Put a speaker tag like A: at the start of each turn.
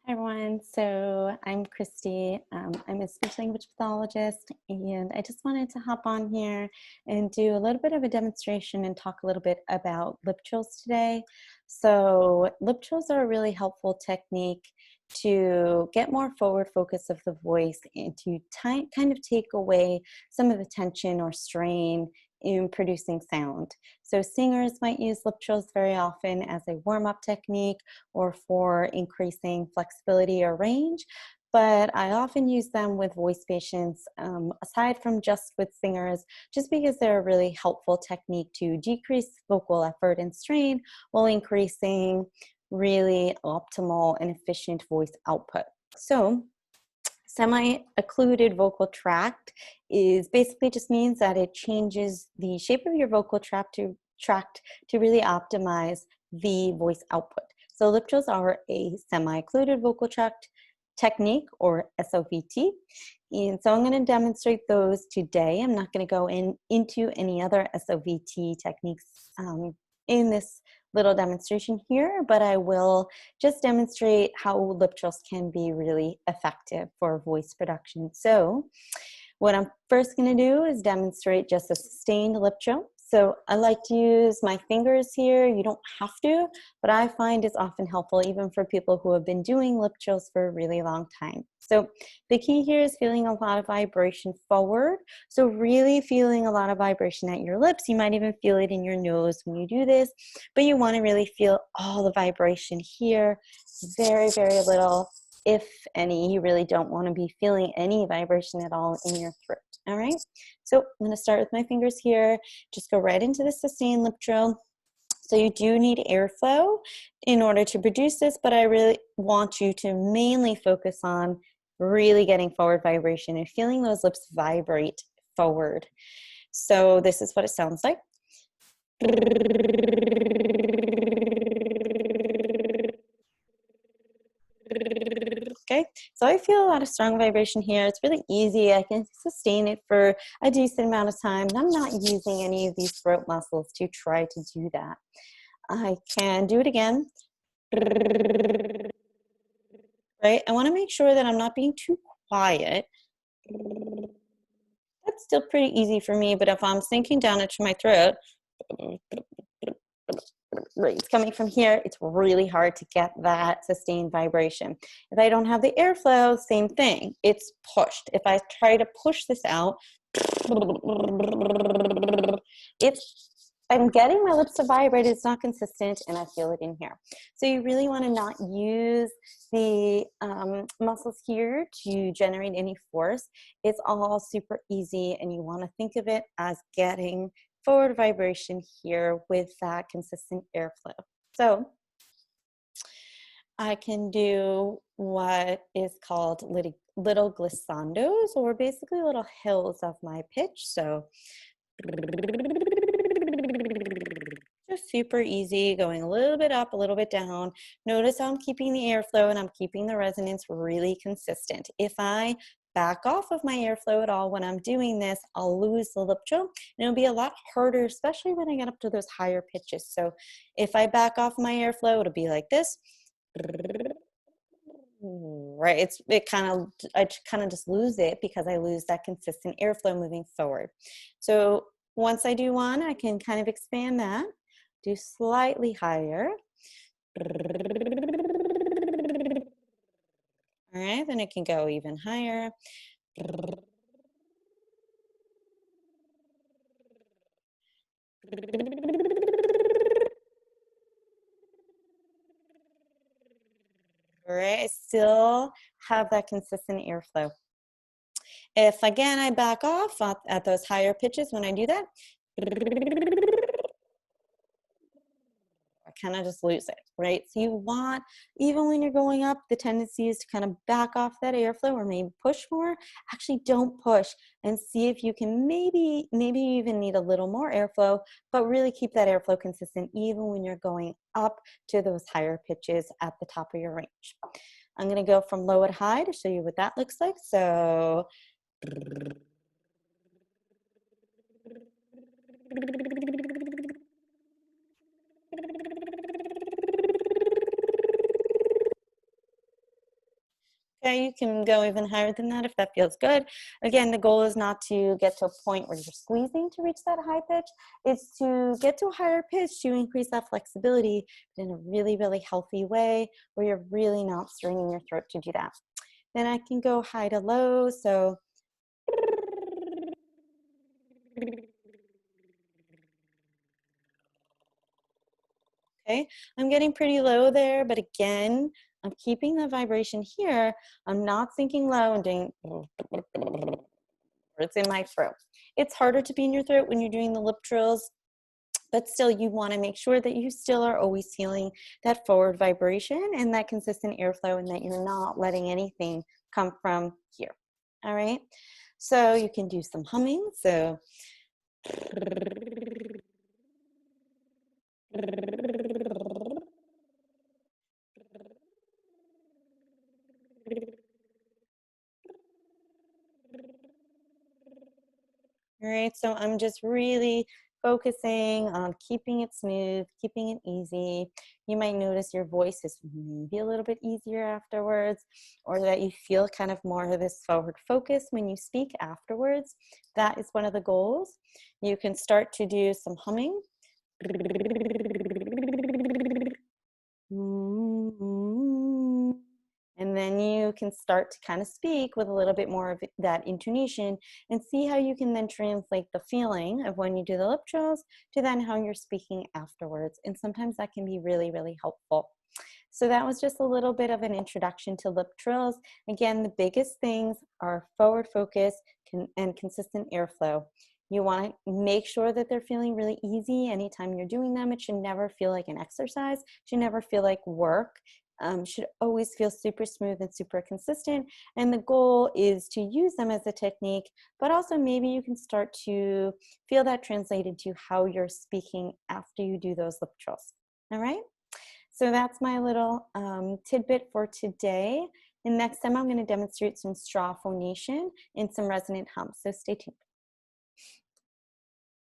A: Hi everyone, so I'm Christy. I'm a speech language pathologist, and I just wanted to hop on here and do a little bit of a demonstration and talk a little bit about lip trills today. So lip trills are a really helpful technique to get more forward focus of the voice and to kind of take away some of the tension or strain in producing sound. So singers might use lip trills very often as a warm-up technique or for increasing flexibility or range, but I often use them with voice patients, aside from just with singers, just because they're a really helpful technique to decrease vocal effort and strain while increasing really optimal and efficient voice output. So semi-occluded vocal tract is basically just means that it changes the shape of your vocal tract to really optimize the voice output. So lip trills are a semi-occluded vocal tract technique, or SOVT. And so I'm going to demonstrate those today. I'm not going to go into any other SOVT techniques in this little demonstration here, but I will just demonstrate how lip trills can be really effective for voice production. So what I'm first going to do is demonstrate just a sustained lip trill. So I like to use my fingers here. You don't have to, but I find it's often helpful even for people who have been doing lip trills for a really long time. So the key here is feeling a lot of vibration forward. So really feeling a lot of vibration at your lips. You might even feel it in your nose when you do this, but you want to really feel all the vibration here. Very, very little, if any. You really don't want to be feeling any vibration at all in your throat. All right, so I'm going to start with my fingers here. Just go right into the sustained lip trill. So you do need airflow in order to produce this, but I really want you to mainly focus on really getting forward vibration and feeling those lips vibrate forward. So this is what it sounds like. Okay, so I feel a lot of strong vibration here. It's really easy. I can sustain it for a decent amount of time, and I'm not using any of these throat muscles to try to do that. I can do it again. Right, I want to make sure that I'm not being too quiet. That's still pretty easy for me, but if I'm sinking down into my throat, right, it's coming from here, it's really hard to get that sustained vibration. If I don't have the airflow, same thing, it's pushed. If I try to push this out, I'm getting my lips to vibrate, it's not consistent, and I feel it in here. So you really want to not use the muscles here to generate any force. It's all super easy, and you want to think of it as getting forward vibration here with that consistent airflow. So I can do what is called little glissandos, or basically little hills of my pitch. So just super easy, going a little bit up, a little bit down. Notice how I'm keeping the airflow and I'm keeping the resonance really consistent. If I back off of my airflow at all when I'm doing this, I'll lose the lip trill, and it'll be a lot harder, especially when I get up to those higher pitches. So if I back off my airflow, it'll be like this. Right, I kind of just lose it because I lose that consistent airflow moving forward. So once I do one, I can kind of expand that, do slightly higher. All right, then it can go even higher. All right, I still have that consistent airflow. If again I back off at those higher pitches when I do that, I kind of just lose it, right? So you want, even when you're going up, the tendency is to kind of back off that airflow or maybe push more. Actually, don't push, and see if you can maybe you even need a little more airflow, but really keep that airflow consistent even when you're going up to those higher pitches at the top of your range. I'm going to go from low to high to show you what that looks like. So Okay, you can go even higher than that if that feels good. Again, the goal is not to get to a point where you're squeezing to reach that high pitch. It's to get to a higher pitch to increase that flexibility in a really, really healthy way where you're really not straining your throat to do that. Then I can go high to low. So okay, I'm getting pretty low there, but again, I'm keeping the vibration here. I'm not sinking low and doing it's in my throat. It's harder to be in your throat when you're doing the lip trills, but still you want to make sure that you still are always feeling that forward vibration and that consistent airflow and that you're not letting anything come from here. All right, so you can do some humming. So all right, so I'm just really focusing on keeping it smooth, keeping it easy. You might notice your voice is maybe a little bit easier afterwards, or that you feel kind of more of this forward focus when you speak afterwards. That is one of the goals. You can start to do some humming. And then you can start to kind of speak with a little bit more of that intonation and see how you can then translate the feeling of when you do the lip trills to then how you're speaking afterwards. And sometimes that can be really, really helpful. So that was just a little bit of an introduction to lip trills. Again, the biggest things are forward focus and consistent airflow. You want to make sure that they're feeling really easy anytime you're doing them. It should never feel like an exercise. It should never feel like work. Should always feel super smooth and super consistent. And the goal is to use them as a technique, but also maybe you can start to feel that translated to how you're speaking after you do those lip trills. All right? So that's my little tidbit for today. And next time I'm going to demonstrate some straw phonation and some resonant hums. So stay tuned.